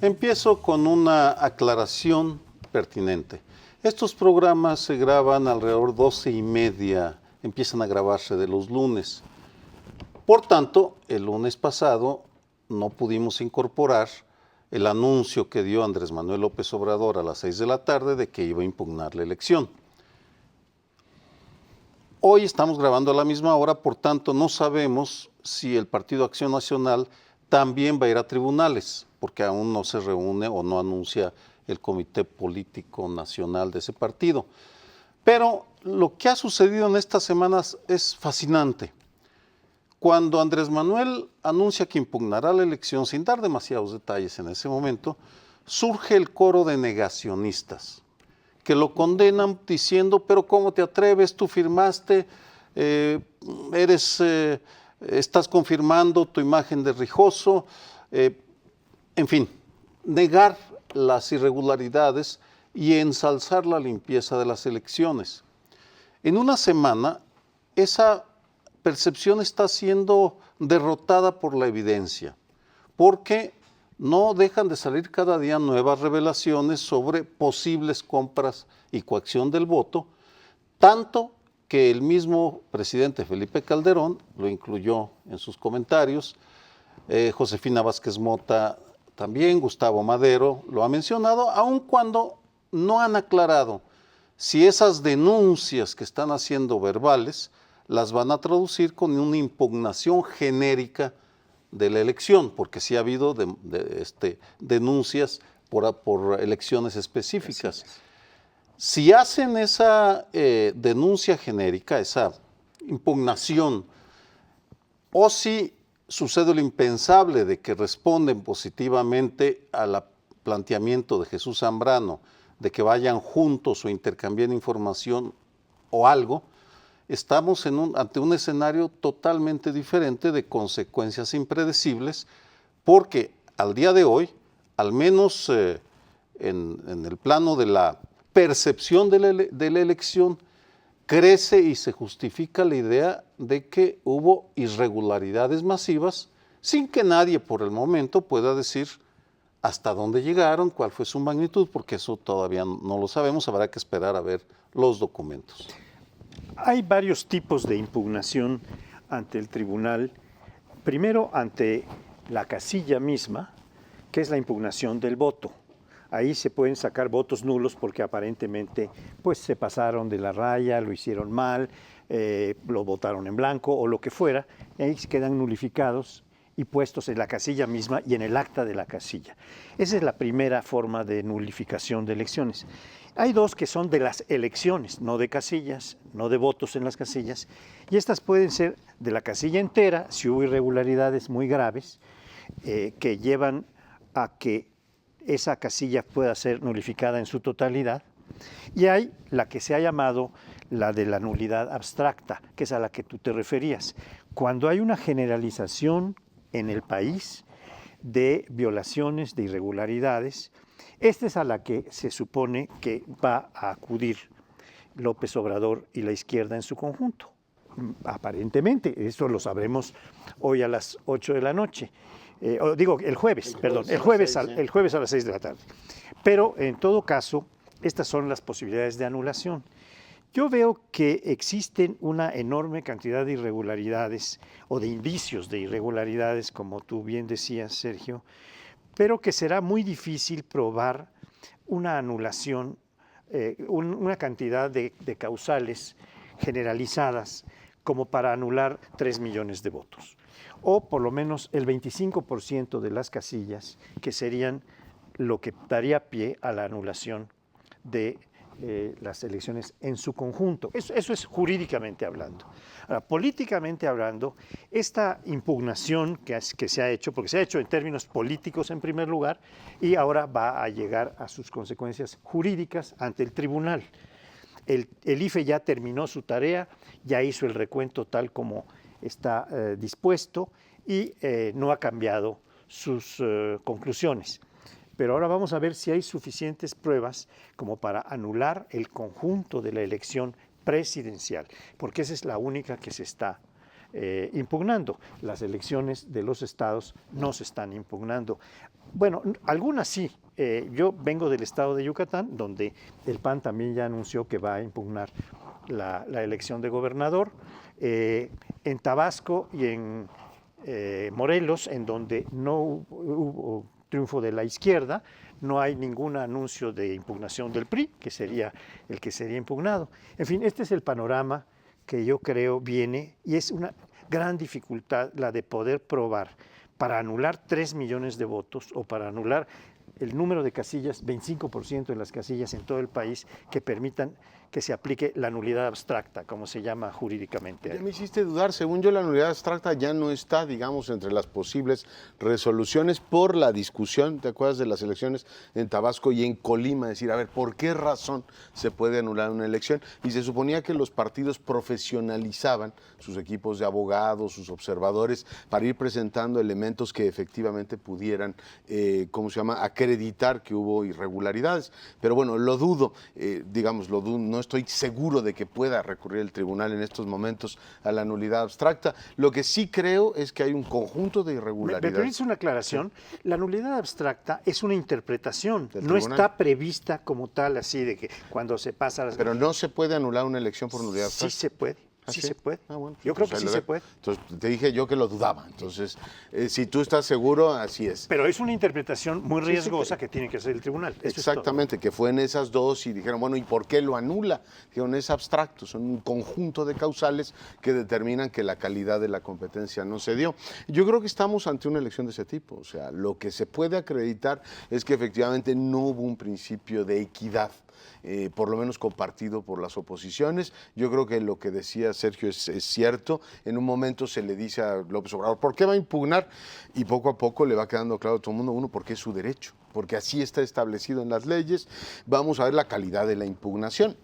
Empiezo con una aclaración pertinente. Estos programas se graban alrededor 12:30, empiezan a grabarse de los lunes. Por tanto, el lunes pasado no pudimos incorporar el anuncio que dio Andrés Manuel López Obrador a las 6 de la tarde de que iba a impugnar la elección. Hoy estamos grabando a la misma hora, por tanto no sabemos si el Partido Acción Nacional también va a ir a tribunales, porque aún no se reúne o no anuncia el Comité Político Nacional de ese partido. Pero lo que ha sucedido en estas semanas es fascinante. Cuando Andrés Manuel anuncia que impugnará la elección, sin dar demasiados detalles en ese momento, surge el coro de negacionistas que lo condenan diciendo, pero ¿cómo te atreves? Tú firmaste, estás confirmando tu imagen de Rijoso, en fin, negar las irregularidades y ensalzar la limpieza de las elecciones. En una semana, esa percepción está siendo derrotada por la evidencia, porque no dejan de salir cada día nuevas revelaciones sobre posibles compras y coacción del voto, tanto que el mismo presidente Felipe Calderón lo incluyó en sus comentarios, Josefina Vázquez Mota también, Gustavo Madero lo ha mencionado, aun cuando no han aclarado si esas denuncias que están haciendo verbales las van a traducir con una impugnación genérica de la elección, porque sí ha habido denuncias por elecciones específicas. Si hacen esa denuncia genérica, esa impugnación, o si sucede lo impensable de que responden positivamente al planteamiento de Jesús Zambrano, de que vayan juntos o intercambien información o algo, estamos ante un escenario totalmente diferente de consecuencias impredecibles, porque al día de hoy, al menos en el plano de la percepción de la elección, crece y se justifica la idea de que hubo irregularidades masivas, sin que nadie por el momento pueda decir hasta dónde llegaron, cuál fue su magnitud, porque eso todavía no lo sabemos, habrá que esperar a ver los documentos. Hay varios tipos de impugnación ante el tribunal. Primero, ante la casilla misma, que es la impugnación del voto. Ahí se pueden sacar votos nulos porque aparentemente pues, se pasaron de la raya, lo hicieron mal, lo votaron en blanco o lo que fuera, y ahí quedan nulificados y puestos en la casilla misma y en el acta de la casilla. Esa es la primera forma de nulificación de elecciones. Hay dos que son de las elecciones, no de casillas, no de votos en las casillas, y estas pueden ser de la casilla entera, si hubo irregularidades muy graves, que llevan a que esa casilla pueda ser nulificada en su totalidad, y hay la que se ha llamado la de la nulidad abstracta, que es a la que tú te referías. Cuando hay una generalización en el país de violaciones, de irregularidades, esta es a la que se supone que va a acudir López Obrador y la izquierda en su conjunto. Aparentemente, eso lo sabremos hoy a las 8 de la noche. El jueves a las 6 de la tarde. Pero en todo caso, estas son las posibilidades de anulación. Yo veo que existen una enorme cantidad de irregularidades o de indicios de irregularidades, como tú bien decías, Sergio, pero que será muy difícil probar una anulación, una cantidad de causales generalizadas como para anular 3 millones de votos, o por lo menos el 25% de las casillas, que serían lo que daría pie a la anulación de las elecciones en su conjunto. Eso es jurídicamente hablando. Ahora, políticamente hablando, esta impugnación que se ha hecho, porque se ha hecho en términos políticos en primer lugar, y ahora va a llegar a sus consecuencias jurídicas ante el tribunal. El IFE ya terminó su tarea, ya hizo el recuento tal como está dispuesto y no ha cambiado sus conclusiones. Pero ahora vamos a ver si hay suficientes pruebas como para anular el conjunto de la elección presidencial, porque esa es la única que se está impugnando. Las elecciones de los estados no se están impugnando. Bueno, algunas sí. Yo vengo del estado de Yucatán, donde el PAN también ya anunció que va a impugnar la elección de gobernador. En Tabasco y en Morelos, en donde no hubo triunfo de la izquierda, no hay ningún anuncio de impugnación del PRI, que sería el que sería impugnado. En fin, este es el panorama que yo creo viene, y es una gran dificultad la de poder probar para anular 3 millones de votos o para anular el número de casillas, 25% de las casillas en todo el país, que permitan que se aplique la nulidad abstracta, como se llama jurídicamente. Ya me hiciste dudar, según yo la nulidad abstracta ya no está, digamos, entre las posibles resoluciones por la discusión, ¿te acuerdas de las elecciones en Tabasco y en Colima? Es decir, a ver, ¿por qué razón se puede anular una elección? Y se suponía que los partidos profesionalizaban sus equipos de abogados, sus observadores, para ir presentando elementos que efectivamente pudieran, ¿cómo se llama?, acreditar que hubo irregularidades. Pero bueno, lo dudo, digamos, lo dudo, no estoy seguro de que pueda recurrir el tribunal en estos momentos a la nulidad abstracta. Lo que sí creo es que hay un conjunto de irregularidades. ¿Me permites una aclaración? Sí. La nulidad abstracta es una interpretación, no está prevista como tal, así de que cuando se pasa las... Pero no se puede anular una elección por nulidad abstracta. Sí se puede. ¿Ah, sí sí? se puede. Bueno, yo creo que sí se puede. Entonces, te dije yo que lo dudaba. Entonces, si tú estás seguro, así es. Pero es una interpretación muy riesgosa que tiene que hacer el tribunal. Eso exactamente, que fue en esas dos y dijeron, bueno, ¿y por qué lo anula? Dijeron, es abstracto, son un conjunto de causales que determinan que la calidad de la competencia no se dio. Yo creo que estamos ante una elección de ese tipo. O sea, lo que se puede acreditar es que efectivamente no hubo un principio de equidad. Por lo menos compartido por las oposiciones. Yo creo que lo que decía Sergio es cierto. En un momento se le dice a López Obrador, ¿por qué va a impugnar? Y poco a poco le va quedando claro a todo el mundo, uno, porque es su derecho, porque así está establecido en las leyes. Vamos a ver la calidad de la impugnación.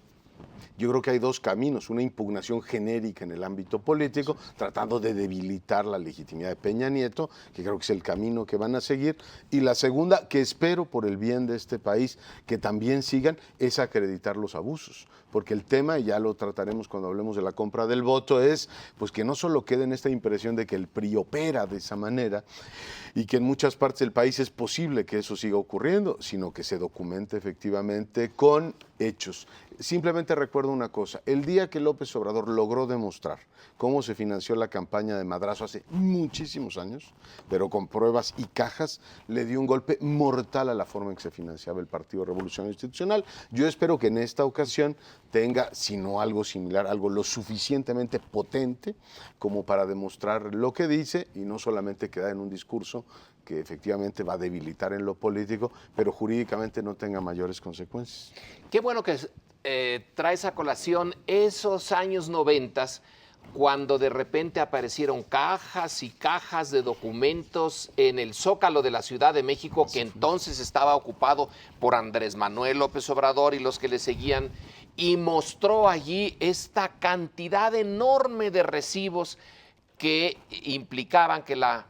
Yo creo que hay dos caminos, una impugnación genérica en el ámbito político, tratando de debilitar la legitimidad de Peña Nieto, que creo que es el camino que van a seguir, y la segunda, que espero por el bien de este país, que también sigan, es acreditar los abusos, porque el tema, y ya lo trataremos cuando hablemos de la compra del voto, es pues que no solo quede en esta impresión de que el PRI opera de esa manera, y que en muchas partes del país es posible que eso siga ocurriendo, sino que se documente efectivamente con hechos. Simplemente recuerdo una cosa, el día que López Obrador logró demostrar cómo se financió la campaña de Madrazo hace muchísimos años, pero con pruebas y cajas, le dio un golpe mortal a la forma en que se financiaba el Partido Revolucionario Institucional. Yo espero que en esta ocasión tenga, si no algo similar, algo lo suficientemente potente como para demostrar lo que dice y no solamente quedar en un discurso que efectivamente va a debilitar en lo político, pero jurídicamente no tenga mayores consecuencias. Qué bueno que traes a colación esos años 90, cuando de repente aparecieron cajas y cajas de documentos en el Zócalo de la Ciudad de México, que entonces estaba ocupado por Andrés Manuel López Obrador y los que le seguían, y mostró allí esta cantidad enorme de recibos que implicaban que la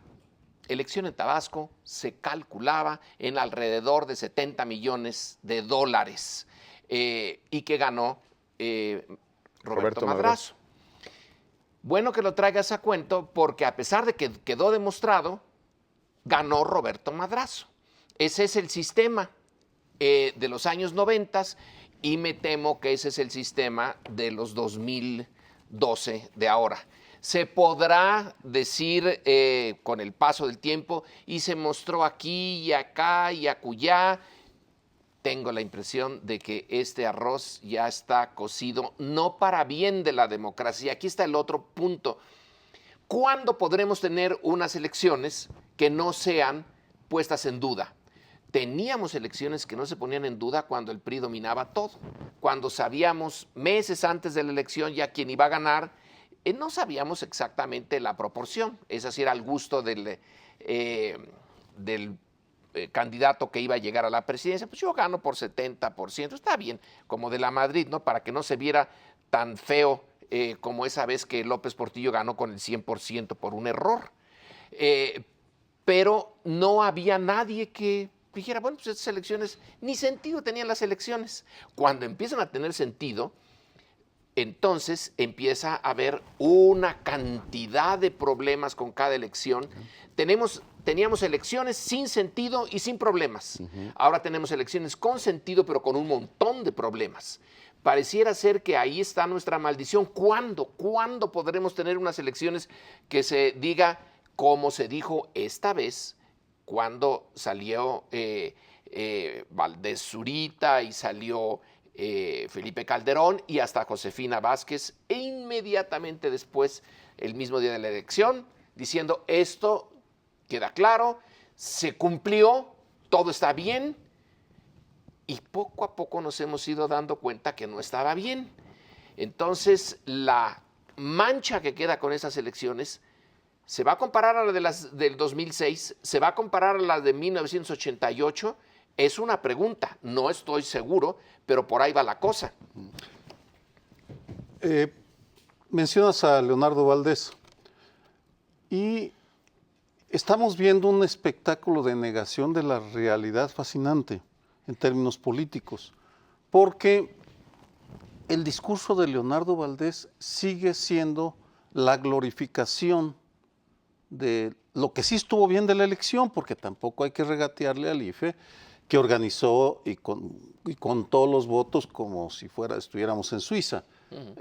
elección en Tabasco se calculaba en alrededor de 70 millones de dólares y que ganó Roberto Madrazo. Bueno que lo traigas a cuento porque a pesar de que quedó demostrado, ganó Roberto Madrazo. Ese es el sistema de los años 90 y me temo que ese es el sistema de los 2012 de ahora. Se podrá decir con el paso del tiempo y se mostró aquí y acá y acullá. Tengo la impresión de que este arroz ya está cocido, no para bien de la democracia. Aquí está el otro punto. ¿Cuándo podremos tener unas elecciones que no sean puestas en duda? Teníamos elecciones que no se ponían en duda cuando el PRI dominaba todo. Cuando sabíamos meses antes de la elección ya quién iba a ganar, no sabíamos exactamente la proporción. Es así, era al gusto del candidato que iba a llegar a la presidencia. Pues yo gano por 70%, está bien, como de la Madrid, ¿no? Para que no se viera tan feo como esa vez que López Portillo ganó con el 100% por un error. Pero no había nadie que dijera, bueno, pues estas elecciones, ni sentido tenían las elecciones. Cuando empiezan a tener sentido, entonces empieza a haber una cantidad de problemas con cada elección. Teníamos elecciones sin sentido y sin problemas. Ahora tenemos elecciones con sentido, pero con un montón de problemas. Pareciera ser que ahí está nuestra maldición. ¿Cuándo podremos tener unas elecciones que se diga como se dijo esta vez, cuando salió Valdés Zurita y salió Felipe Calderón y hasta Josefina Vázquez, e inmediatamente después, el mismo día de la elección, diciendo esto queda claro, se cumplió, todo está bien, y poco a poco nos hemos ido dando cuenta que no estaba bien. Entonces, la mancha que queda con esas elecciones se va a comparar a la de las del 2006, se va a comparar a la de 1988, es una pregunta, no estoy seguro, pero por ahí va la cosa. Mencionas a Leonardo Valdés y estamos viendo un espectáculo de negación de la realidad fascinante en términos políticos, porque el discurso de Leonardo Valdés sigue siendo la glorificación de lo que sí estuvo bien de la elección, porque tampoco hay que regatearle al IFE, que organizó y contó los votos como si estuviéramos en Suiza.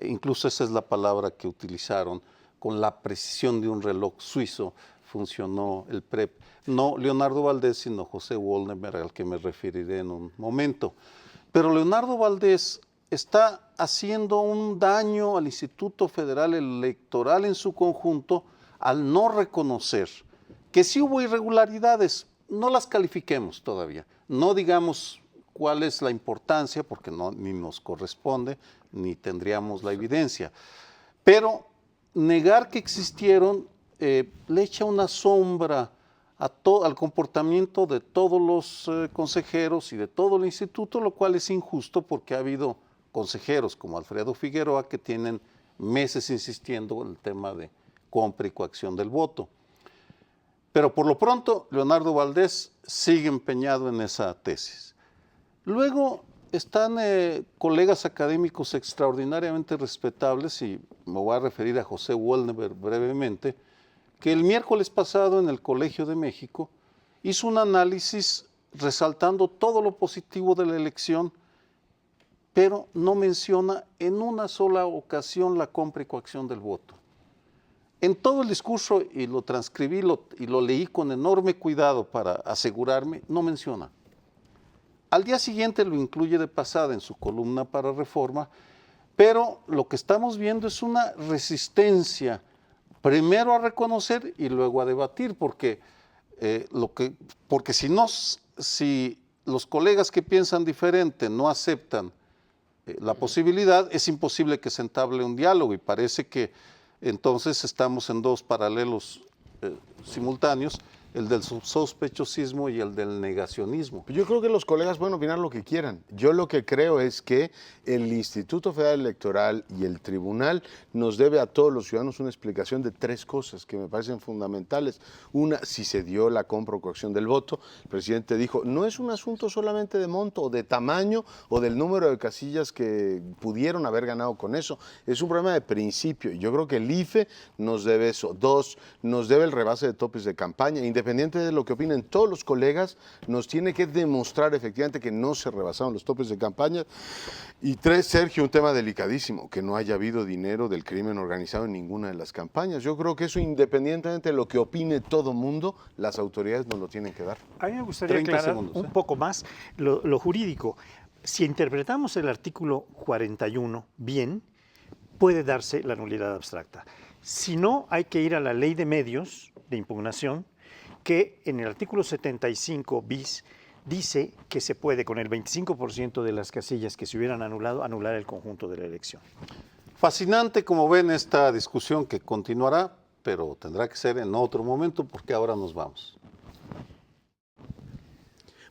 Incluso esa es la palabra que utilizaron, con la precisión de un reloj suizo funcionó el PREP. No Leonardo Valdés, sino José Wollnemer, al que me referiré en un momento. Pero Leonardo Valdés está haciendo un daño al Instituto Federal Electoral en su conjunto al no reconocer que sí hubo irregularidades. No las califiquemos todavía, no digamos cuál es la importancia, porque ni nos corresponde, ni tendríamos la evidencia. Pero negar que existieron le echa una sombra al comportamiento de todos los consejeros y de todo el instituto, lo cual es injusto porque ha habido consejeros como Alfredo Figueroa que tienen meses insistiendo en el tema de compra y coacción del voto. Pero por lo pronto, Leonardo Valdés sigue empeñado en esa tesis. Luego están colegas académicos extraordinariamente respetables, y me voy a referir a José Wollnemer brevemente, que el miércoles pasado en el Colegio de México hizo un análisis resaltando todo lo positivo de la elección, pero no menciona en una sola ocasión la compra y coacción del voto. En todo el discurso, y lo transcribí y lo leí con enorme cuidado para asegurarme, no menciona. Al día siguiente lo incluye de pasada en su columna para Reforma, pero lo que estamos viendo es una resistencia, primero a reconocer y luego a debatir, porque si los colegas que piensan diferente no aceptan la posibilidad, es imposible que se entable un diálogo, y parece que entonces estamos en dos paralelos simultáneos, el del sospechosismo y el del negacionismo. Yo creo que los colegas pueden opinar lo que quieran. Yo lo que creo es que el Instituto Federal Electoral y el Tribunal nos debe a todos los ciudadanos una explicación de tres cosas que me parecen fundamentales. Una, si se dio la compra o coacción del voto. El presidente dijo, no es un asunto solamente de monto o de tamaño o del número de casillas que pudieron haber ganado con eso. Es un problema de principio, y yo creo que el IFE nos debe eso. Dos, nos debe el rebase de topes de campaña. Independiente de lo que opinen todos los colegas, nos tiene que demostrar efectivamente que no se rebasaron los topes de campaña. Y tres, Sergio, un tema delicadísimo, que no haya habido dinero del crimen organizado en ninguna de las campañas. Yo creo que eso, independientemente de lo que opine todo mundo, las autoridades nos lo tienen que dar. A mí me gustaría aclarar un poco más lo jurídico. Si interpretamos el artículo 41 bien, puede darse la nulidad abstracta. Si no, hay que ir a la ley de medios de impugnación, que en el artículo 75 bis dice que se puede, con el 25% de las casillas que se hubieran anulado, anular el conjunto de la elección. Fascinante, como ven, esta discusión que continuará, pero tendrá que ser en otro momento porque ahora nos vamos.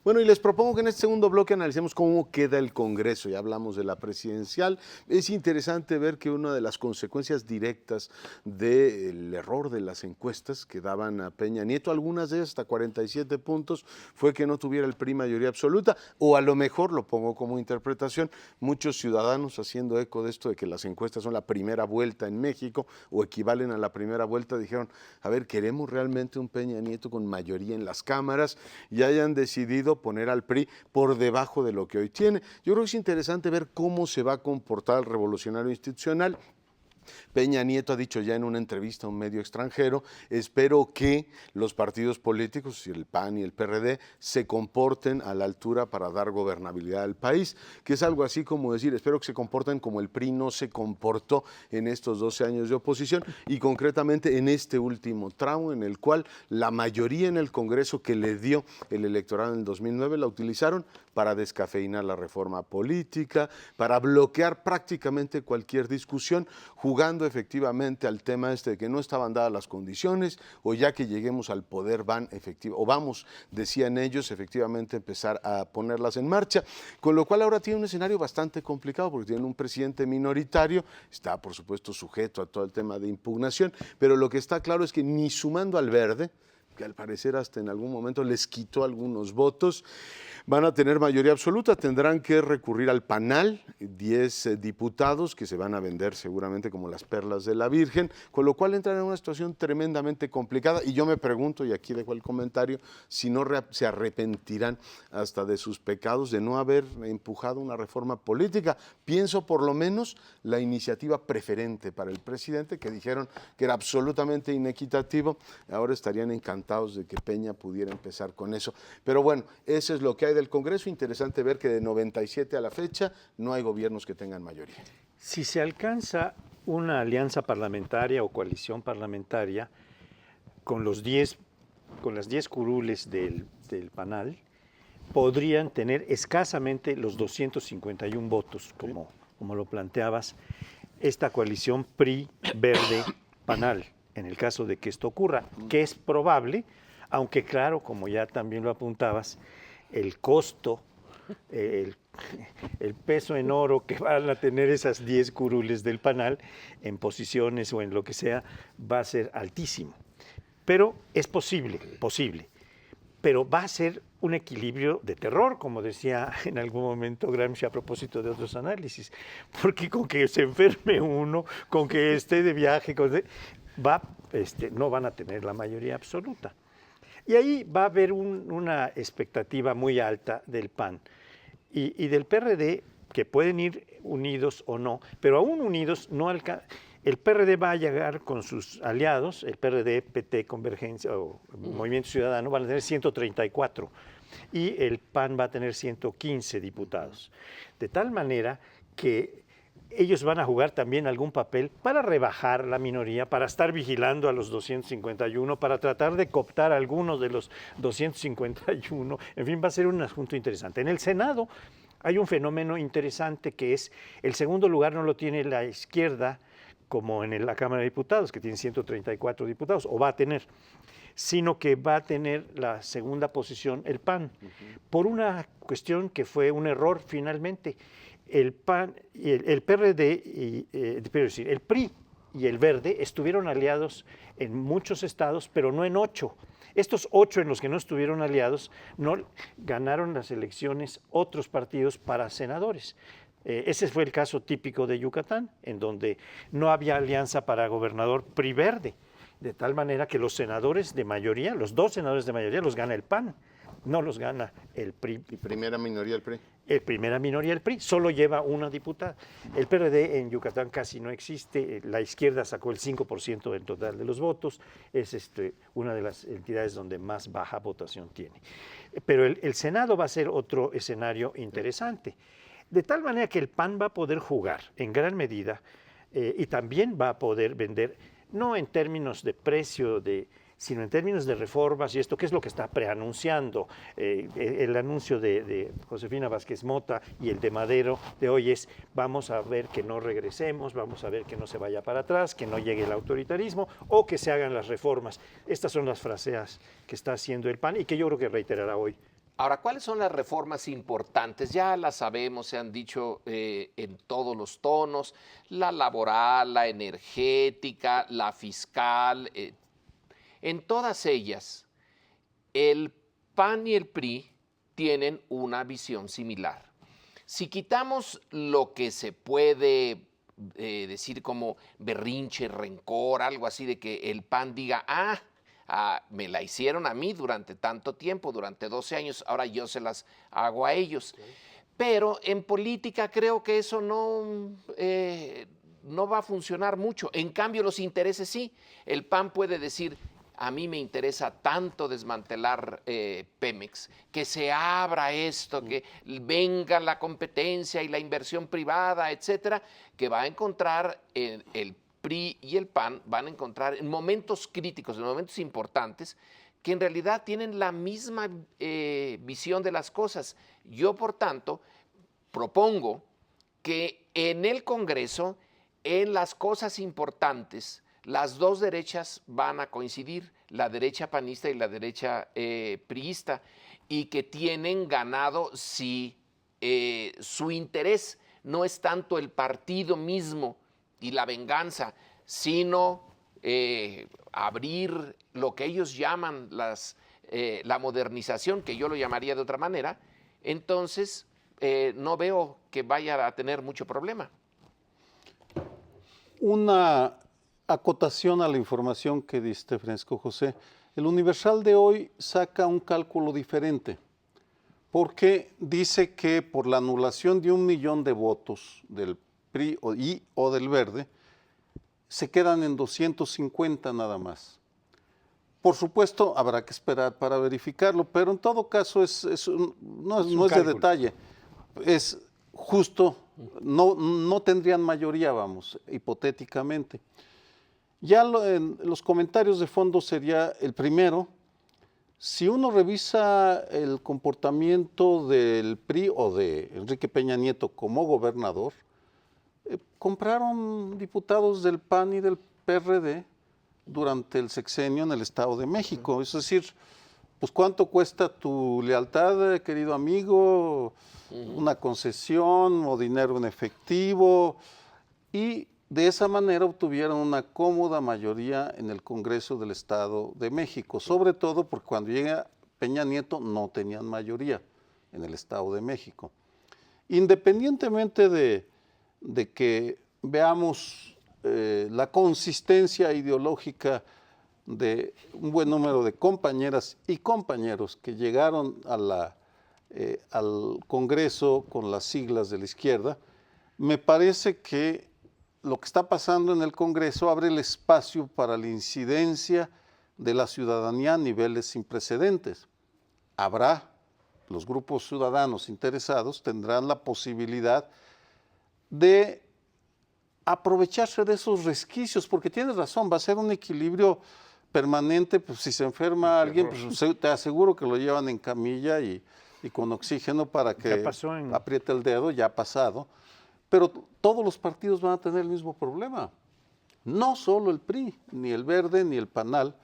Bueno, y les propongo que en este segundo bloque analicemos cómo queda el Congreso. Ya hablamos de la presidencial. Es interesante ver que una de las consecuencias directas del error de las encuestas que daban a Peña Nieto, algunas de ellas hasta 47 puntos, fue que no tuviera el PRI mayoría absoluta, o a lo mejor, lo pongo como interpretación, muchos ciudadanos haciendo eco de esto de que las encuestas son la primera vuelta en México o equivalen a la primera vuelta, dijeron, a ver, ¿queremos realmente un Peña Nieto con mayoría en las cámaras? Y hayan decidido poner al PRI por debajo de lo que hoy tiene. Yo creo que es interesante ver cómo se va a comportar el revolucionario institucional. Peña Nieto ha dicho ya en una entrevista a un medio extranjero, espero que los partidos políticos, el PAN y el PRD, se comporten a la altura para dar gobernabilidad al país, que es algo así como decir, espero que se comporten como el PRI no se comportó en estos 12 años de oposición y concretamente en este último tramo en el cual la mayoría en el Congreso que le dio el electorado en el 2009 la utilizaron para descafeinar la reforma política, para bloquear prácticamente cualquier discusión, jugando efectivamente al tema de que no estaban dadas las condiciones o ya que lleguemos al poder vamos, decían ellos, efectivamente empezar a ponerlas en marcha, con lo cual ahora tiene un escenario bastante complicado porque tienen un presidente minoritario, está por supuesto sujeto a todo el tema de impugnación, pero lo que está claro es que ni sumando al Verde, que al parecer hasta en algún momento les quitó algunos votos, van a tener mayoría absoluta, tendrán que recurrir al panal, 10 diputados que se van a vender seguramente como las perlas de la Virgen, con lo cual entran en una situación tremendamente complicada y yo me pregunto, y aquí dejo el comentario, si no se arrepentirán hasta de sus pecados de no haber empujado una reforma política. Pienso por lo menos la iniciativa preferente para el presidente, que dijeron que era absolutamente inequitativo, ahora estarían encantados de que Peña pudiera empezar con eso. Pero bueno, eso es lo que hay del Congreso. Interesante ver que de 97 a la fecha no hay gobiernos que tengan mayoría. Si se alcanza una alianza parlamentaria o coalición parlamentaria con las 10 curules del panal, podrían tener escasamente los 251 votos, como lo planteabas, esta coalición PRI-Verde-Panal, en el caso de que esto ocurra, que es probable, aunque claro, como ya también lo apuntabas, el costo, el peso en oro que van a tener esas 10 curules del panal en posiciones o en lo que sea, va a ser altísimo. Pero es posible, pero va a ser un equilibrio de terror, como decía en algún momento Gramsci a propósito de otros análisis, porque con que se enferme uno, con que esté de viaje, no van a tener la mayoría absoluta. Y ahí va a haber una expectativa muy alta del PAN y del PRD, que pueden ir unidos o no, pero aún unidos no alcanzan. El PRD va a llegar con sus aliados, el PRD, PT, Convergencia o Movimiento Ciudadano, van a tener 134 y el PAN va a tener 115 diputados. De tal manera que ellos van a jugar también algún papel para rebajar la minoría, para estar vigilando a los 251, para tratar de cooptar a algunos de los 251. En fin, va a ser un asunto interesante. En el Senado hay un fenómeno interesante que es, el segundo lugar no lo tiene la izquierda, como en la Cámara de Diputados, que tiene 134 diputados, o va a tener, sino que va a tener la segunda posición el PAN, por una cuestión que fue un error finalmente. El PAN, el PRD, el PRI y el Verde estuvieron aliados en muchos estados, pero no en 8. Estos 8 en los que no estuvieron aliados no ganaron las elecciones otros partidos para senadores. Ese fue el caso típico de Yucatán, en donde no había alianza para gobernador PRI-Verde, de tal manera que los senadores de mayoría, los 2 senadores de mayoría los gana el PAN, no los gana el PRI. ¿Y primera minoría el PRI? Primera minoría el PRI, solo lleva una diputada. El PRD en Yucatán casi no existe, la izquierda sacó el 5% del total de los votos, es una de las entidades donde más baja votación tiene. Pero el Senado va a ser otro escenario interesante, de tal manera que el PAN va a poder jugar en gran medida y también va a poder vender, no en términos de precio, sino en términos de reformas y esto, que es lo que está preanunciando. El anuncio de Josefina Vázquez Mota y el de Madero de hoy es, vamos a ver que no regresemos, vamos a ver que no se vaya para atrás, que no llegue el autoritarismo o que se hagan las reformas. Estas son las fraseas que está haciendo el PAN y que yo creo que reiterará hoy Ahora, ¿cuáles son las reformas importantes? Ya las sabemos, se han dicho en todos los tonos, la laboral, la energética, la fiscal. En todas ellas, el PAN y el PRI tienen una visión similar. Si quitamos lo que se puede decir como berrinche, rencor, algo así de que el PAN diga, me la hicieron a mí durante tanto tiempo, durante 12 años, ahora yo se las hago a ellos. Okay. Pero en política creo que eso no va a funcionar mucho. En cambio, los intereses sí. El PAN puede decir, a mí me interesa tanto desmantelar Pemex, que se abra esto, que venga la competencia y la inversión privada, etcétera, que va a encontrar el PRI y el PAN van a encontrar en momentos críticos, en momentos importantes, que en realidad tienen la misma visión de las cosas. Yo, por tanto, propongo que en el Congreso, en las cosas importantes, las dos derechas van a coincidir, la derecha panista y la derecha priista, y que tienen ganado si su interés no es tanto el partido mismo y la venganza, sino abrir lo que ellos llaman la modernización, que yo lo llamaría de otra manera, entonces no veo que vaya a tener mucho problema. Una acotación a la información que diste, Francisco José. El Universal de hoy saca un cálculo diferente, porque dice que por la anulación de 1 millón de votos del PRI o del Verde, se quedan en 250 nada más. Por supuesto, habrá que esperar para verificarlo, pero en todo caso no es de detalle. Es justo, no tendrían mayoría, vamos, hipotéticamente. Ya en los comentarios de fondo sería el primero. Si uno revisa el comportamiento del PRI o de Enrique Peña Nieto como gobernador, compraron diputados del PAN y del PRD durante el sexenio en el Estado de México. Es decir, pues ¿cuánto cuesta tu lealtad, querido amigo? Una concesión o dinero en efectivo. Y de esa manera obtuvieron una cómoda mayoría en el Congreso del Estado de México, sobre todo porque cuando llega Peña Nieto no tenían mayoría en el Estado de México. Independientemente de que veamos la consistencia ideológica de un buen número de compañeras y compañeros que llegaron al Congreso con las siglas de la izquierda, me parece que lo que está pasando en el Congreso abre el espacio para la incidencia de la ciudadanía a niveles sin precedentes. Los grupos ciudadanos interesados tendrán la posibilidad de aprovecharse de esos resquicios, porque tienes razón, va a ser un equilibrio permanente. Pues si se enferma alguien, pues te aseguro que lo llevan en camilla y con oxígeno para que apriete el dedo, ya ha pasado. Pero todos los partidos van a tener el mismo problema, no solo el PRI, ni el Verde, ni el PANAL,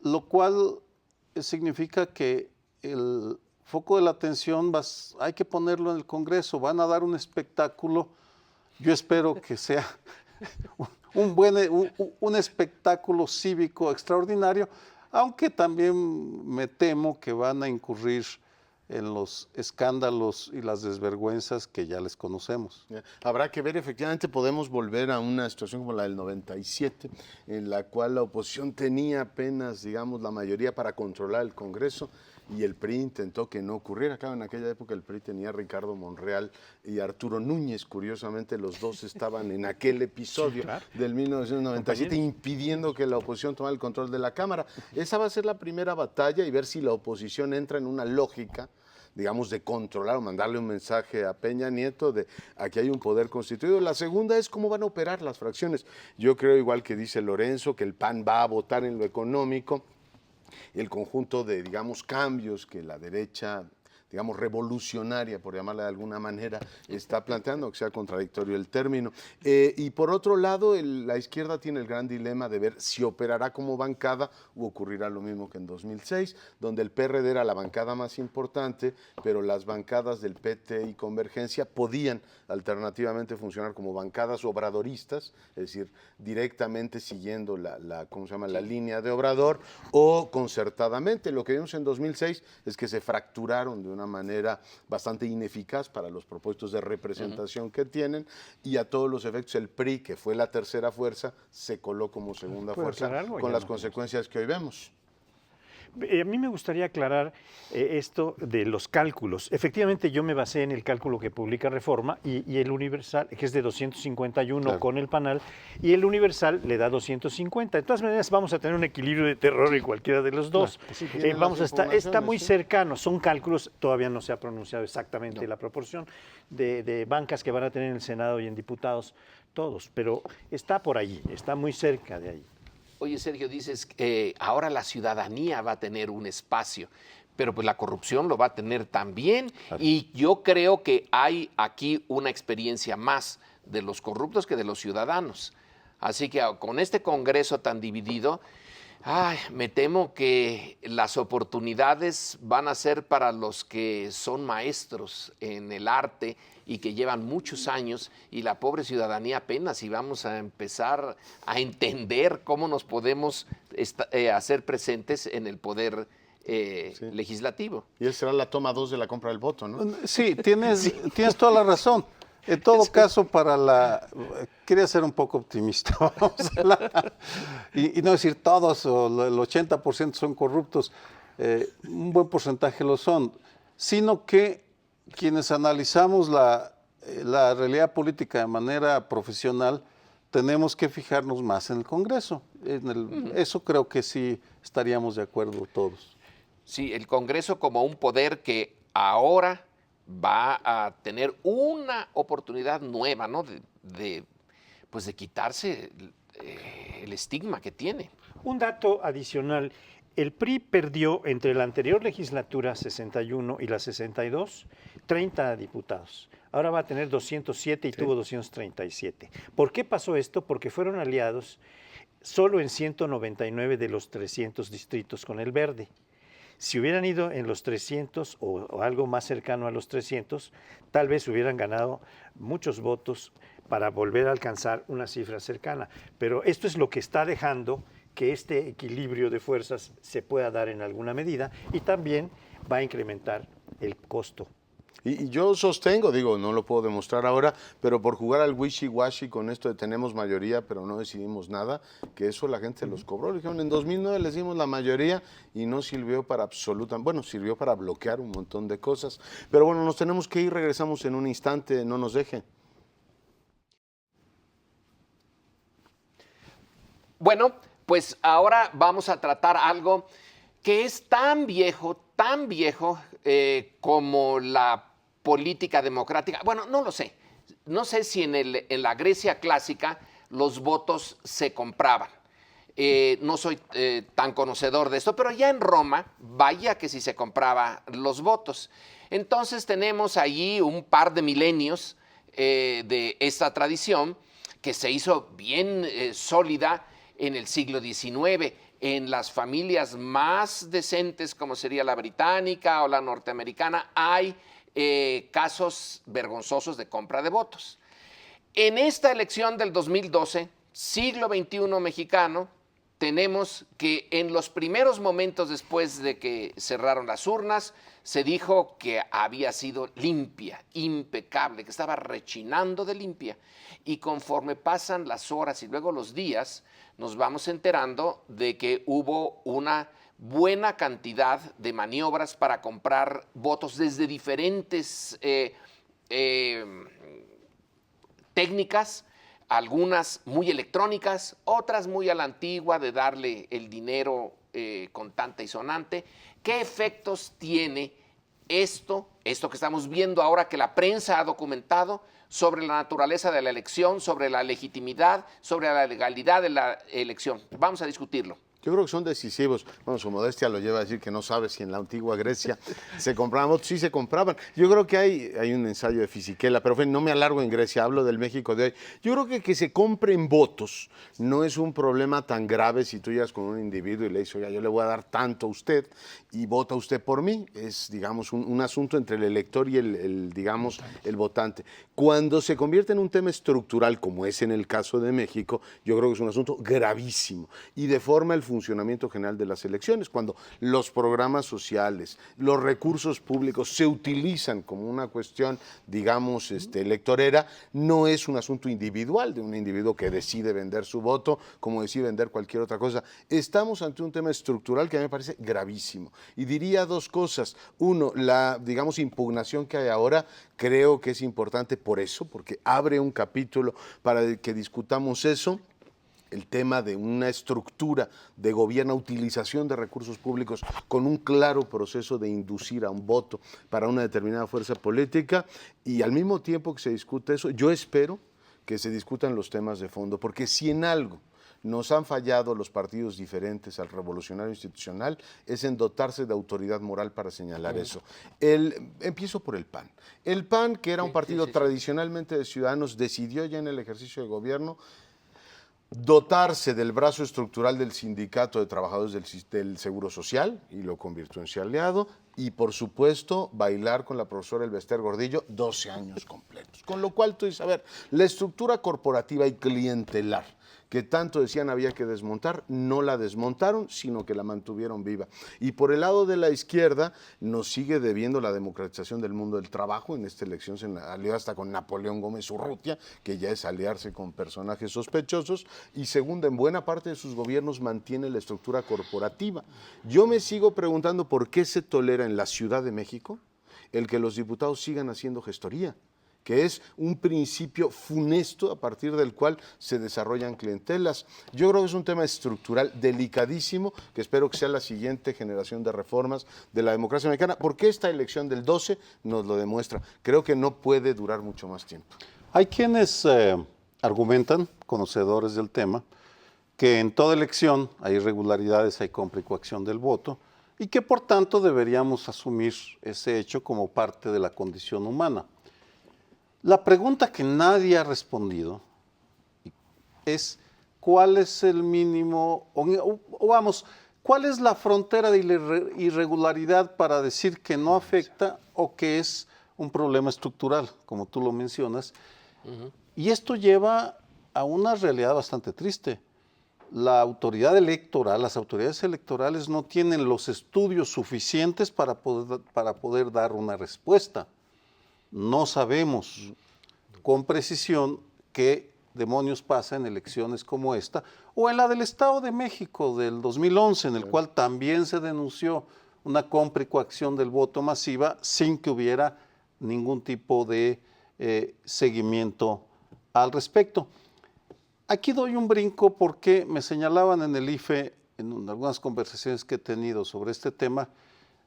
lo cual significa que el foco de la atención hay que ponerlo en el Congreso. Van a dar un espectáculo, yo espero que sea un espectáculo cívico extraordinario, aunque también me temo que van a incurrir en los escándalos y las desvergüenzas que ya les conocemos. Habrá que ver, efectivamente podemos volver a una situación como la del 97, en la cual la oposición tenía apenas, digamos, la mayoría para controlar el Congreso, y el PRI intentó que no ocurriera. Claro, en aquella época el PRI tenía a Ricardo Monreal y Arturo Núñez, curiosamente los dos estaban en aquel episodio del 1997 impidiendo que la oposición tomara el control de la Cámara. Esa va a ser la primera batalla, y ver si la oposición entra en una lógica, digamos, de controlar o mandarle un mensaje a Peña Nieto de aquí hay un poder constituido. La segunda es cómo van a operar las fracciones. Yo creo, igual que dice Lorenzo, que el PAN va a votar en lo económico, el conjunto de, digamos, cambios que la derecha digamos, revolucionaria, por llamarla de alguna manera, está planteando, que sea contradictorio el término. Y por otro lado, la izquierda tiene el gran dilema de ver si operará como bancada o ocurrirá lo mismo que en 2006, donde el PRD era la bancada más importante, pero las bancadas del PT y Convergencia podían alternativamente funcionar como bancadas obradoristas, es decir, directamente siguiendo ¿cómo se llama?, la línea de Obrador, o concertadamente. Lo que vimos en 2006 es que se fracturaron de una manera bastante ineficaz para los propósitos de representación que tienen, y a todos los efectos el PRI, que fue la tercera fuerza, se coló como segunda fuerza, con las consecuencias que hoy vemos. A mí me gustaría aclarar esto de los cálculos. Efectivamente, yo me basé en el cálculo que publica Reforma y el Universal, que es de 251 Claro. con el Panal, y el Universal le da 250. De todas maneras, vamos a tener un equilibrio de terror en cualquiera de los dos. Claro, pues sí, tiene las Está muy impugnaciones, sí. cercano, son cálculos, todavía no se ha pronunciado exactamente la proporción de bancas que van a tener en el Senado y en diputados, todos, pero está por allí, está muy cerca de ahí. Oye, Sergio, dices que ahora la ciudadanía va a tener un espacio, pero pues la corrupción lo va a tener también. Claro. Y yo creo que hay aquí una experiencia más de los corruptos que de los ciudadanos. Así que con este Congreso tan dividido, me temo que las oportunidades van a ser para los que son maestros en el arte y que llevan muchos años, y la pobre ciudadanía apenas si vamos a empezar a entender cómo nos podemos hacer presentes en el poder legislativo. Y esa será la toma 2 de la compra del voto, ¿no? Sí, tienes toda la razón. En todo caso, quería ser un poco optimista, y no decir todos o el 80% son corruptos, un buen porcentaje lo son, sino que quienes analizamos la realidad política de manera profesional tenemos que fijarnos más en el Congreso. Eso creo que sí estaríamos de acuerdo todos. Sí, el Congreso como un poder que ahora va a tener una oportunidad nueva, ¿no? de quitarse el estigma que tiene. Un dato adicional, el PRI perdió entre la anterior legislatura 61 y la 62 30 diputados. Ahora va a tener 207 y tuvo 237. ¿Por qué pasó esto? Porque fueron aliados solo en 199 de los 300 distritos con el Verde. Si hubieran ido en los 300 o algo más cercano a los 300, tal vez hubieran ganado muchos votos para volver a alcanzar una cifra cercana. Pero esto es lo que está dejando que este equilibrio de fuerzas se pueda dar en alguna medida, y también va a incrementar el costo. Y yo sostengo, digo, no lo puedo demostrar ahora, pero por jugar al wishy-washy con esto de tenemos mayoría, pero no decidimos nada, que eso la gente los cobró. Le dijeron, en 2009 les dimos la mayoría y no sirvió para sirvió para bloquear un montón de cosas. Pero bueno, nos tenemos que ir, regresamos en un instante, no nos deje. Bueno, pues ahora vamos a tratar algo que es tan viejo como la política democrática. Bueno, no lo sé. No sé si en la Grecia clásica los votos se compraban. No soy tan conocedor de esto, pero ya en Roma, vaya que si se compraba los votos. Entonces tenemos allí un par de milenios de esta tradición que se hizo bien sólida en el siglo XIX, en las familias más decentes, como sería la británica o la norteamericana, hay casos vergonzosos de compra de votos. En esta elección del 2012, siglo XXI mexicano, tenemos que en los primeros momentos después de que cerraron las urnas, se dijo que había sido limpia, impecable, que estaba rechinando de limpia. Y conforme pasan las horas y luego los días, nos vamos enterando de que hubo una buena cantidad de maniobras para comprar votos desde diferentes técnicas, algunas muy electrónicas, otras muy a la antigua de darle el dinero contante y sonante. ¿Qué efectos tiene esto que estamos viendo ahora, que la prensa ha documentado, sobre la naturaleza de la elección, sobre la legitimidad, sobre la legalidad de la elección? Vamos a discutirlo Yo creo que son decisivos. Bueno, su modestia lo lleva a decir que no sabe si en la antigua Grecia se compraban votos. Sí se compraban. Yo creo que hay un ensayo de Fisichella, pero no me alargo en Grecia, hablo del México de hoy. Yo creo que se compren votos no es un problema tan grave si tú llegas con un individuo y le dices, oiga, yo le voy a dar tanto a usted y vota usted por mí. Es, digamos, un asunto entre el elector y digamos, el votante. Cuando se convierte en un tema estructural, como es en el caso de México, yo creo que es un asunto gravísimo y deforma el funcionamiento general de las elecciones. Cuando los programas sociales, los recursos públicos se utilizan como una cuestión, digamos, electorera, no es un asunto individual de un individuo que decide vender su voto como decide vender cualquier otra cosa. Estamos ante un tema estructural que a mí me parece gravísimo. Y diría dos cosas. Uno, la, digamos, impugnación que hay ahora, creo que es importante por eso, porque abre un capítulo para que discutamos eso. El tema de una estructura de gobierno, utilización de recursos públicos con un claro proceso de inducir a un voto para una determinada fuerza política, y al mismo tiempo que se discute eso, yo espero que se discutan los temas de fondo, porque si en algo nos han fallado los partidos diferentes al revolucionario institucional, es en dotarse de autoridad moral para señalar eso. Empiezo por el PAN. El PAN, que era un partido tradicionalmente de ciudadanos, decidió ya en el ejercicio de gobierno dotarse del brazo estructural del Sindicato de Trabajadores del Seguro Social, y lo convirtió en su aliado, y por supuesto bailar con la profesora Elbester Gordillo 12 años completos. Con lo cual tú dices, a ver, la estructura corporativa y clientelar que tanto decían había que desmontar, no la desmontaron, sino que la mantuvieron viva. Y por el lado de la izquierda nos sigue debiendo la democratización del mundo del trabajo. En esta elección se alió hasta con Napoleón Gómez Urrutia, que ya es aliarse con personajes sospechosos. Y segundo, en buena parte de sus gobiernos mantiene la estructura corporativa. Yo me sigo preguntando por qué se tolera en la Ciudad de México el que los diputados sigan haciendo gestoría, que es un principio funesto a partir del cual se desarrollan clientelas. Yo creo que es un tema estructural delicadísimo, que espero que sea la siguiente generación de reformas de la democracia mexicana, porque esta elección del 12 nos lo demuestra. Creo que no puede durar mucho más tiempo. Hay quienes argumentan, conocedores del tema, que en toda elección hay irregularidades, hay compra y coacción del voto, y que por tanto deberíamos asumir ese hecho como parte de la condición humana. La pregunta que nadie ha respondido es ¿cuál es el mínimo, o vamos, cuál es la frontera de irregularidad para decir que no afecta o que es un problema estructural, como tú lo mencionas? Y esto lleva a una realidad bastante triste. La autoridad electoral, las autoridades electorales no tienen los estudios suficientes para poder dar una respuesta. No sabemos con precisión qué demonios pasa en elecciones como esta, o en la del Estado de México del 2011, en el cual también se denunció una compra y coacción del voto masiva sin que hubiera ningún tipo de seguimiento al respecto. Aquí doy un brinco porque me señalaban en el IFE, en algunas conversaciones que he tenido sobre este tema,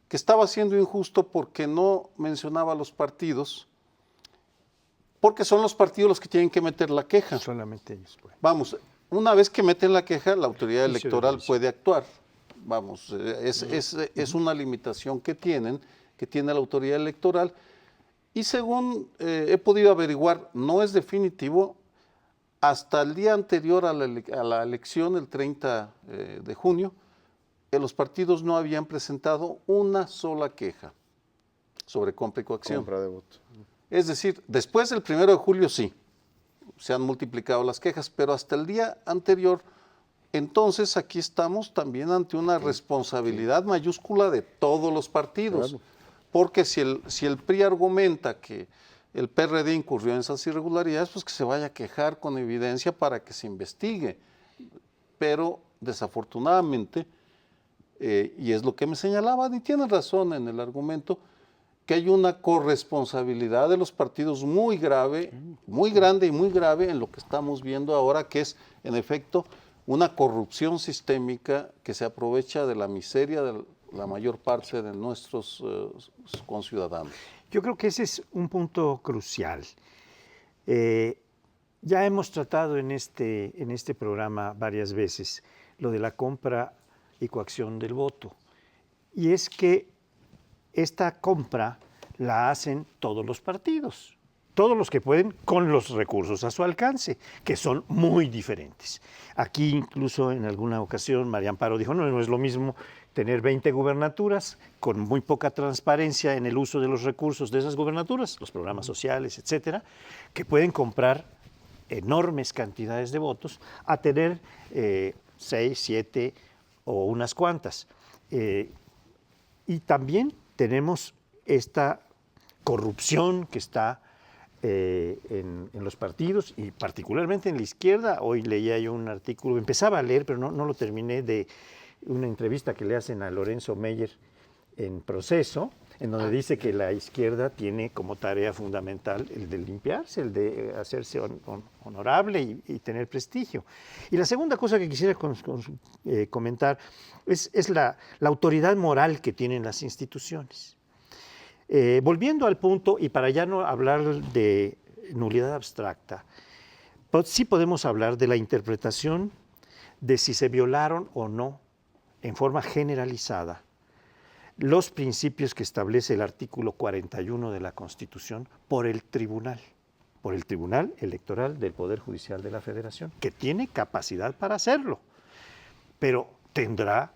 que estaba siendo injusto porque no mencionaba a los partidos, porque son los partidos los que tienen que meter la queja. Solamente ellos pueden. Vamos, una vez que meten la queja, la autoridad electoral puede actuar. Vamos, es una limitación que tiene la autoridad electoral. Y según he podido averiguar, no es definitivo. Hasta el día anterior a la elección, el 30 de junio, los partidos no habían presentado una sola queja sobre compra y coacción. Compra de voto. Es decir, después del 1 de julio sí, se han multiplicado las quejas, pero hasta el día anterior, entonces aquí estamos también ante una responsabilidad mayúscula de todos los partidos. Claro. Porque si el PRI argumenta que el PRD incurrió en esas irregularidades, pues que se vaya a quejar con evidencia para que se investigue. Pero desafortunadamente, y es lo que me señalaban, y tienen razón en el argumento, que hay una corresponsabilidad de los partidos muy grave, muy grande y muy grave en lo que estamos viendo ahora, que es, en efecto, una corrupción sistémica que se aprovecha de la miseria de la mayor parte de nuestros conciudadanos. Yo creo que ese es un punto crucial. Ya hemos tratado en este programa varias veces lo de la compra y coacción del voto. Y es que esta compra la hacen todos los partidos, todos los que pueden, con los recursos a su alcance, que son muy diferentes. Aquí incluso en alguna ocasión María Amparo dijo, no es lo mismo tener 20 gubernaturas con muy poca transparencia en el uso de los recursos de esas gubernaturas, los programas sociales, etcétera, que pueden comprar enormes cantidades de votos, a tener 6, 7 o unas cuantas. Y también tenemos esta corrupción que está en los partidos y particularmente en la izquierda. Hoy leía yo un artículo, empezaba a leer, pero no lo terminé, de una entrevista que le hacen a Lorenzo Meyer en Proceso, en donde dice que la izquierda tiene como tarea fundamental el de limpiarse, el de hacerse honorable y tener prestigio. Y la segunda cosa que quisiera comentar es la autoridad moral que tienen las instituciones. Volviendo al punto, y para ya no hablar de nulidad abstracta, sí podemos hablar de la interpretación de si se violaron o no, en forma generalizada, los principios que establece el artículo 41 de la Constitución por el Tribunal Electoral del Poder Judicial de la Federación, que tiene capacidad para hacerlo, pero tendrá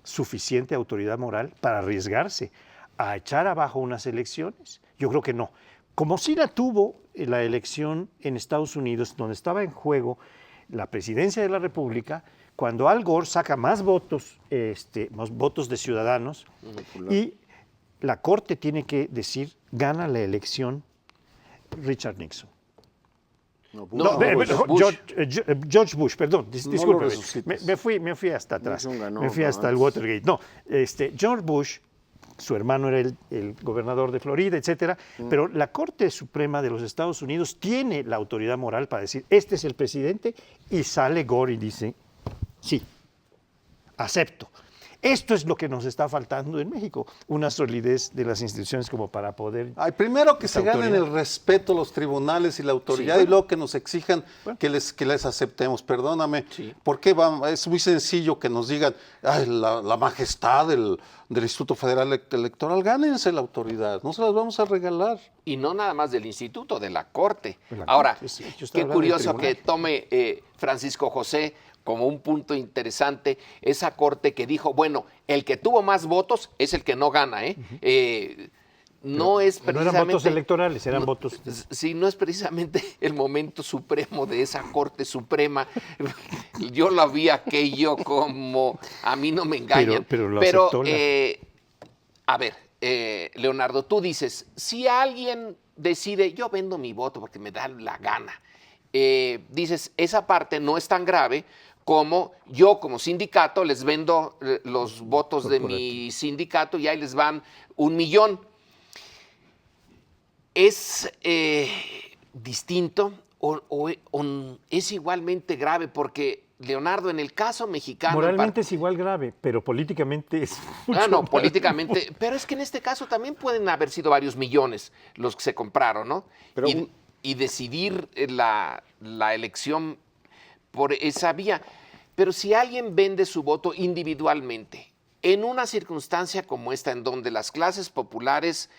suficiente autoridad moral para arriesgarse a echar abajo unas elecciones. Yo creo que no. Como sí la tuvo la elección en Estados Unidos, donde estaba en juego la presidencia de la República, cuando Al Gore saca más votos de ciudadanos, y la Corte tiene que decir, gana la elección Richard Nixon. George Bush, perdón, discúlpeme, me fui hasta atrás, me fui hasta el Watergate. No, George Bush, su hermano era el gobernador de Florida, etcétera, pero la Corte Suprema de los Estados Unidos tiene la autoridad moral para decir, este es el presidente, y sale Gore y dice, sí, acepto. Esto es lo que nos está faltando en México, una solidez de las instituciones como para poder... Primero que se ganen el respeto los tribunales y la autoridad, y luego que nos exijan que les aceptemos. Perdóname, porque es muy sencillo que nos digan, la majestad del Instituto Federal Electoral, gánense la autoridad, no se las vamos a regalar. Y no nada más del instituto, de la Corte. Ahora, qué curioso que tome Francisco José como un punto interesante esa Corte que dijo, bueno, el que tuvo más votos es el que no gana, No es precisamente... No eran votos electorales, eran votos... Sí, no es precisamente el momento supremo de esa Corte Suprema. Yo lo vi aquello como, a mí no me engañan. Pero a ver, Leonardo, tú dices, si alguien decide, yo vendo mi voto porque me da la gana, dices, esa parte no es tan grave como yo como sindicato les vendo los votos de mi sindicato y ahí les van 1 millón. ¿Es distinto o es igualmente grave? Porque, Leonardo, en el caso mexicano... Moralmente es igual grave, pero políticamente es mucho no, políticamente... Pero es que en este caso también pueden haber sido varios millones los que se compraron, ¿no? Pero y decidir la elección por esa vía. Pero si alguien vende su voto individualmente, en una circunstancia como esta, en donde las clases populares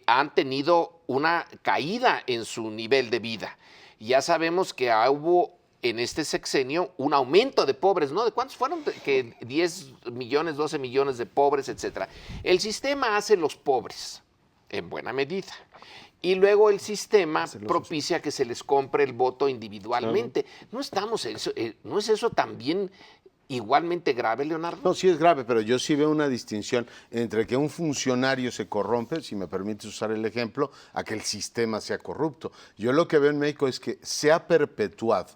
han tenido una caída en su nivel de vida, ya sabemos que hubo en este sexenio un aumento de pobres, ¿no? ¿De cuántos fueron? Que 10 millones, 12 millones de pobres, etcétera. El sistema hace los pobres, en buena medida. Y luego el sistema propicia que se les compre el voto individualmente. Claro. No estamos en eso, ¿no es eso también igualmente grave, Leonardo? No, sí es grave, pero yo sí veo una distinción entre que un funcionario se corrompe, si me permites usar el ejemplo, a que el sistema sea corrupto. Yo lo que veo en México es que se ha perpetuado,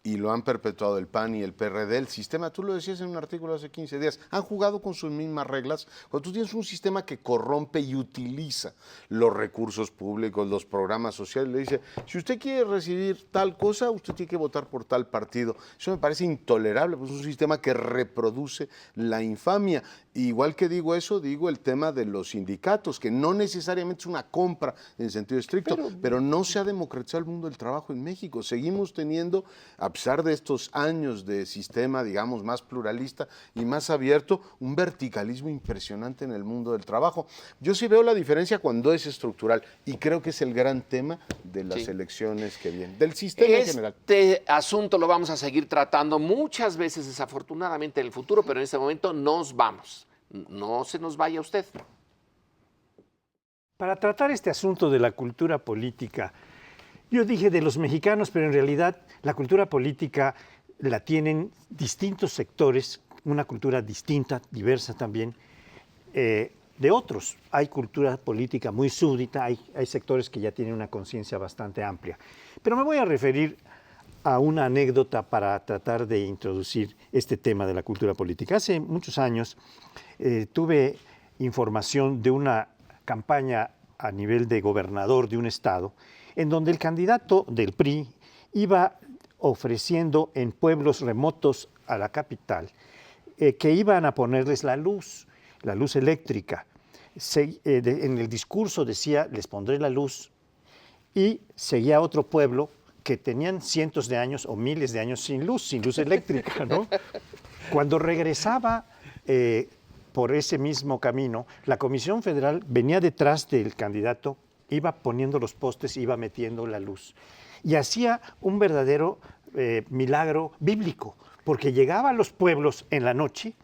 y lo han perpetuado el PAN y el PRD, el sistema, tú lo decías en un artículo hace 15 días, han jugado con sus mismas reglas. Cuando tú tienes un sistema que corrompe y utiliza los recursos públicos, los programas sociales, le dice, si usted quiere recibir tal cosa, usted tiene que votar por tal partido. Eso me parece intolerable, pues es un sistema que reproduce la infamia. Igual que digo eso, digo el tema de los sindicatos, que no necesariamente es una compra en sentido estricto, pero no se ha democratizado el mundo del trabajo en México. Seguimos teniendo pesar de estos años de sistema, digamos, más pluralista y más abierto, un verticalismo impresionante en el mundo del trabajo. Yo sí veo la diferencia cuando es estructural y creo que es el gran tema de las elecciones que vienen, del sistema en general. Este asunto lo vamos a seguir tratando muchas veces, desafortunadamente, en el futuro, pero en este momento nos vamos. No se nos vaya usted. Para tratar este asunto de la cultura política, yo dije de los mexicanos, pero en realidad la cultura política la tienen distintos sectores, una cultura distinta, diversa también, de otros. Hay cultura política muy súbdita, hay sectores que ya tienen una conciencia bastante amplia. Pero me voy a referir a una anécdota para tratar de introducir este tema de la cultura política. Hace muchos años tuve información de una campaña a nivel de gobernador de un estado, en donde el candidato del PRI iba ofreciendo en pueblos remotos a la capital que iban a ponerles la luz eléctrica. En el discurso decía, les pondré la luz, y seguía otro pueblo que tenían cientos de años o miles de años sin luz eléctrica, ¿no? Cuando regresaba por ese mismo camino, la Comisión Federal venía detrás del candidato, iba poniendo los postes, iba metiendo la luz. Y hacía un verdadero milagro bíblico, porque llegaba a los pueblos en la noche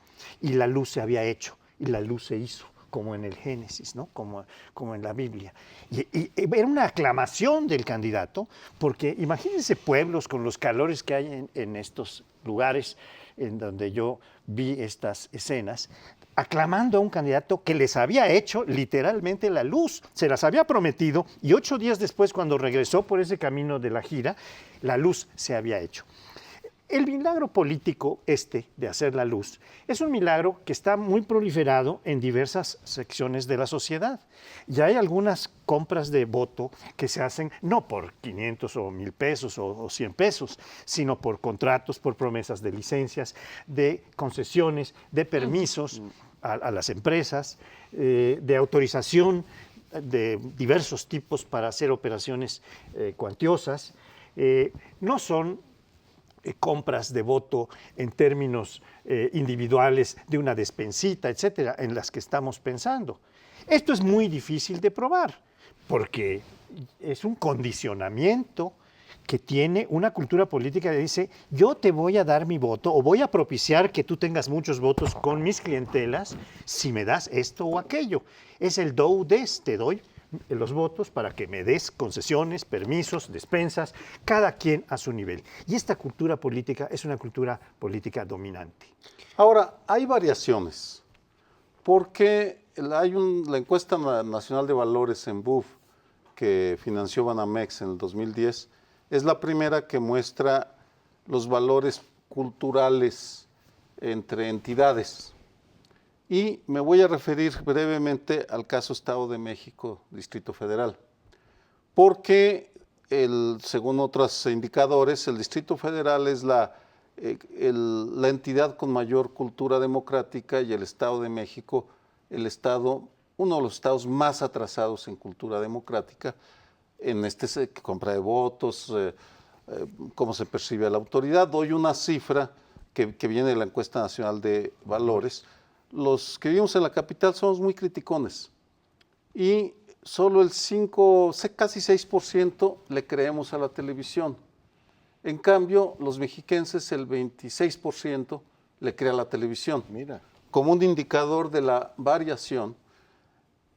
y la luz se había hecho, y la luz se hizo, como en el Génesis, ¿no? Como en la Biblia. Y era una aclamación del candidato, porque imagínense pueblos con los calores que hay en estos lugares en donde yo vi estas escenas, aclamando a un candidato que les había hecho literalmente la luz, se las había prometido, y 8 días después, cuando regresó por ese camino de la gira, la luz se había hecho. El milagro político de hacer la luz es un milagro que está muy proliferado en diversas secciones de la sociedad. Ya hay algunas compras de voto que se hacen no por 500 o 1,000 pesos o 100 pesos, sino por contratos, por promesas de licencias, de concesiones, de permisos a las empresas, de autorización de diversos tipos para hacer operaciones cuantiosas. No son compras de voto en términos individuales de una despensita, etcétera, en las que estamos pensando. Esto es muy difícil de probar, porque es un condicionamiento que tiene una cultura política que dice, yo te voy a dar mi voto o voy a propiciar que tú tengas muchos votos con mis clientelas si me das esto o aquello. Es el do-des, te doy los votos para que me des concesiones, permisos, despensas, cada quien a su nivel. Y esta cultura política es una cultura política dominante. Ahora, hay variaciones, porque hay la encuesta nacional de valores en BUF que financió Banamex en el 2010, es la primera que muestra los valores culturales entre entidades. Y me voy a referir brevemente al caso Estado de México, Distrito Federal, porque según otros indicadores, el Distrito Federal es la entidad con mayor cultura democrática y el Estado de México, uno de los estados más atrasados en cultura democrática, en compra de votos, cómo se percibe a la autoridad. Doy una cifra que viene de la encuesta nacional de valores. Los que vivimos en la capital somos muy criticones y solo casi 6% le creemos a la televisión. En cambio, los mexiquenses, el 26% le cree a la televisión. Mira. Como un indicador de la variación.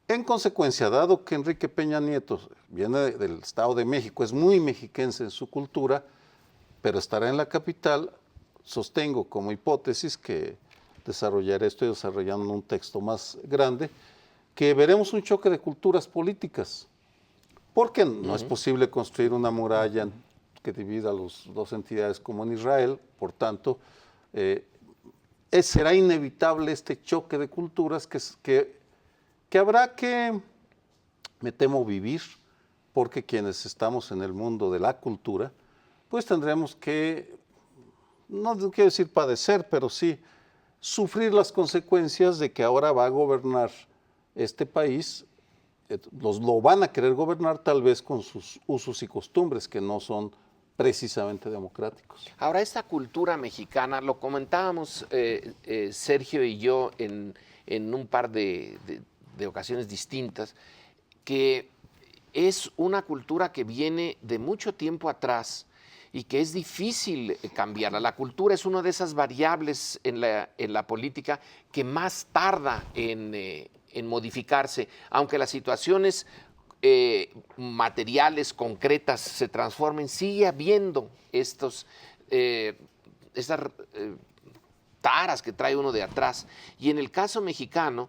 En consecuencia, dado que Enrique Peña Nieto viene del Estado de México, es muy mexiquense en su cultura, pero estará en la capital, sostengo como hipótesis que estoy desarrollando un texto más grande, que veremos un choque de culturas políticas, porque no es posible construir una muralla que divida a las dos entidades como en Israel, por tanto, será inevitable este choque de culturas que habrá que, me temo, vivir, porque quienes estamos en el mundo de la cultura, pues tendremos que, no quiero decir padecer, pero sí sufrir las consecuencias de que ahora va a gobernar este país, lo van a querer gobernar tal vez con sus usos y costumbres que no son precisamente democráticos. Ahora, esta cultura mexicana, lo comentábamos Sergio y yo en un par de ocasiones distintas, que es una cultura que viene de mucho tiempo atrás y que es difícil cambiarla. La cultura es una de esas variables en la política que más tarda en modificarse, aunque las situaciones materiales, concretas, se transformen, sigue habiendo estas taras que trae uno de atrás. Y en el caso mexicano,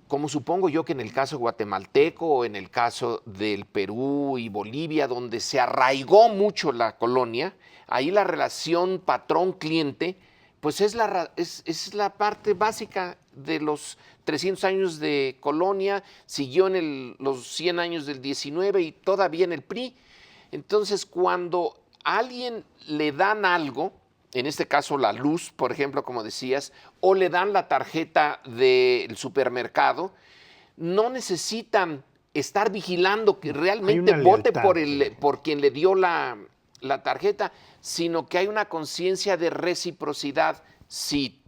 como supongo yo que en el caso guatemalteco o en el caso del Perú y Bolivia, donde se arraigó mucho la colonia, ahí la relación patrón-cliente, pues es la parte básica de los 300 años de colonia, siguió en los 100 años del 19 y todavía en el PRI. Entonces, cuando a alguien le dan algo, en este caso la luz, por ejemplo, como decías, o le dan la tarjeta del supermercado, no necesitan estar vigilando que realmente vote por quien le dio la tarjeta, sino que hay una conciencia de reciprocidad. Si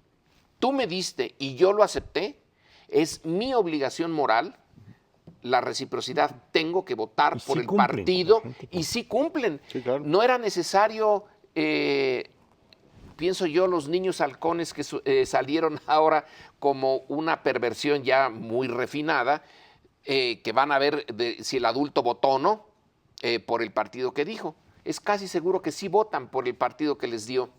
tú me diste y yo lo acepté, es mi obligación moral la reciprocidad. Tengo que votar por el partido y sí cumplen. Sí, claro. No era necesario... pienso yo, los niños halcones que salieron ahora como una perversión ya muy refinada, que van a ver si el adulto votó o no por el partido que dijo. Es casi seguro que sí votan por el partido que les dio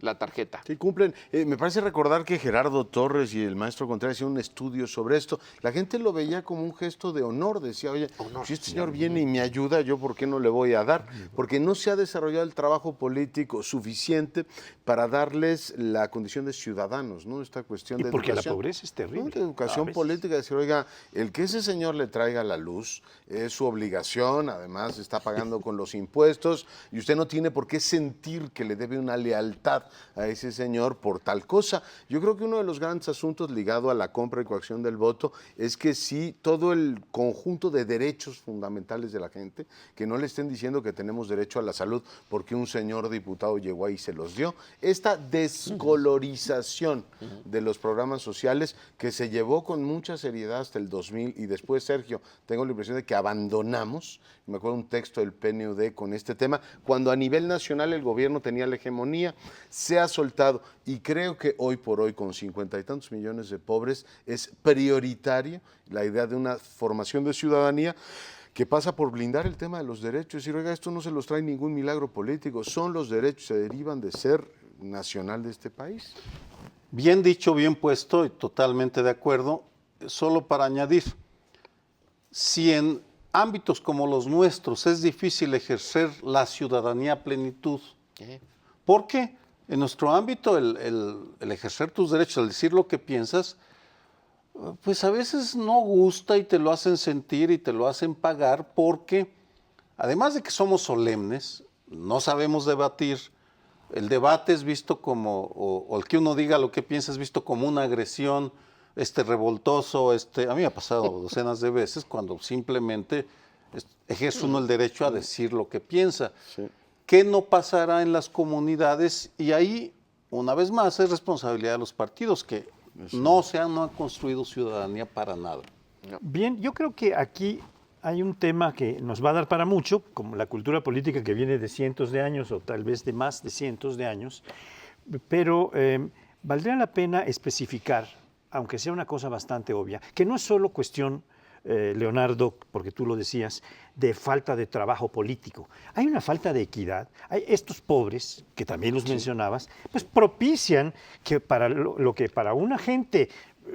la tarjeta. Sí, cumplen. Me parece recordar que Gerardo Torres y el maestro Contreras hicieron un estudio sobre esto. La gente lo veía como un gesto de honor. Decía, oye, si este señor viene y me ayuda, ¿yo por qué no le voy a dar? Porque no se ha desarrollado el trabajo político suficiente para darles la condición de ciudadanos, ¿no? Esta cuestión de porque educación. la pobreza es terrible. ¿No? De educación política, decir, oiga, el que ese señor le traiga la luz es su obligación, además está pagando con los impuestos y usted no tiene por qué sentir que le debe una lealtad a ese señor por tal cosa. Yo creo que uno de los grandes asuntos ligado a la compra y coacción del voto es que sí, todo el conjunto de derechos fundamentales de la gente, que no le estén diciendo que tenemos derecho a la salud porque un señor diputado llegó ahí y se los dio. Esta descolorización de los programas sociales que se llevó con mucha seriedad hasta el 2000 y después, Sergio, tengo la impresión de que abandonamos, me acuerdo un texto del PNUD con este tema, cuando a nivel nacional el gobierno tenía la hegemonía, se ha soltado y creo que hoy por hoy con 50 y tantos millones de pobres es prioritario la idea de una formación de ciudadanía que pasa por blindar el tema de los derechos. Y oiga, esto no se los trae ningún milagro político, son los derechos, se derivan de ser nacional de este país. Bien dicho, bien puesto y totalmente de acuerdo. Solo para añadir, si en ámbitos como los nuestros es difícil ejercer la ciudadanía a plenitud, ¿por qué? En nuestro ámbito, el ejercer tus derechos, el decir lo que piensas, pues a veces no gusta y te lo hacen sentir y te lo hacen pagar porque, además de que somos solemnes, no sabemos debatir, el debate es visto como, o el que uno diga lo que piensa es visto como una agresión, revoltoso, a mí me ha pasado docenas de veces cuando simplemente ejerce uno el derecho a decir lo que piensa. Sí. ¿Qué no pasará en las comunidades? Y ahí, una vez más, es responsabilidad de los partidos que no han construido ciudadanía para nada. Bien, yo creo que aquí hay un tema que nos va a dar para mucho, como la cultura política que viene de cientos de años o tal vez de más de cientos de años, pero valdría la pena especificar, aunque sea una cosa bastante obvia, que no es solo cuestión, Leonardo, porque tú lo decías, de falta de trabajo político. Hay una falta de equidad. Hay estos pobres, que también los mencionabas, pues propician que para lo que para una gente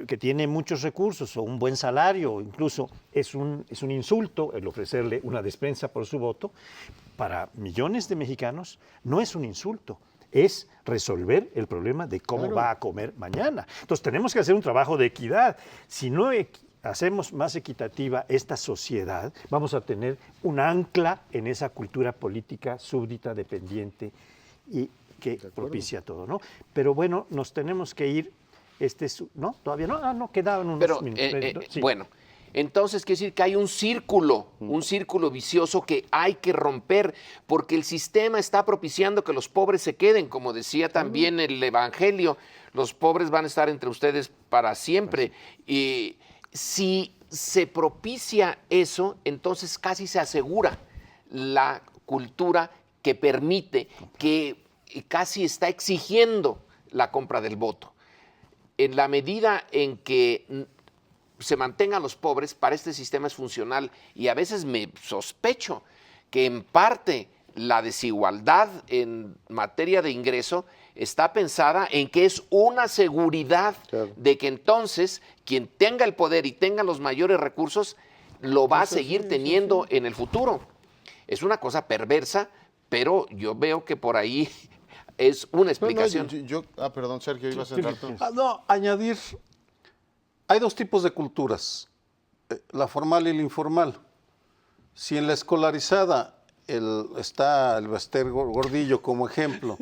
que tiene muchos recursos o un buen salario, incluso es un insulto el ofrecerle una despensa por su voto, para millones de mexicanos no es un insulto, es resolver el problema de cómo va a comer mañana. Entonces tenemos que hacer un trabajo de equidad. Si no hacemos más equitativa esta sociedad, vamos a tener un ancla en esa cultura política súbdita, dependiente y que propicia todo, ¿no? Pero bueno, nos tenemos que ir. ¿No? ¿Todavía no? Ah, no, quedaban unos minutos. Sí. Bueno, entonces quiere decir que hay un círculo vicioso que hay que romper, porque el sistema está propiciando que los pobres se queden, como decía también el Evangelio, los pobres van a estar entre ustedes para siempre. Y si se propicia eso, entonces casi se asegura la cultura que permite, que casi está exigiendo la compra del voto. En la medida en que se mantengan los pobres, para este sistema es funcional, y a veces me sospecho que en parte la desigualdad en materia de ingreso está pensada en que es una seguridad de que entonces quien tenga el poder y tenga los mayores recursos lo va a seguir teniendo en el futuro. Es una cosa perversa, pero yo veo que por ahí es una explicación. Perdón, Sergio, ibas a entrar tú. No, añadir, hay dos tipos de culturas, la formal y la informal. Si en la escolarizada está el Bester Gordillo como ejemplo,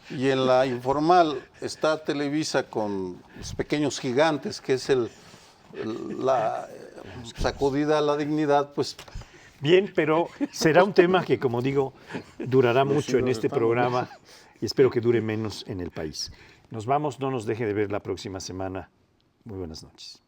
y en la informal está Televisa con Los Pequeños Gigantes, que es la sacudida a la dignidad, pues... Bien, pero será un tema que, como digo, durará mucho en este programa y espero que dure menos en el país. Nos vamos, no nos deje de ver la próxima semana. Muy buenas noches.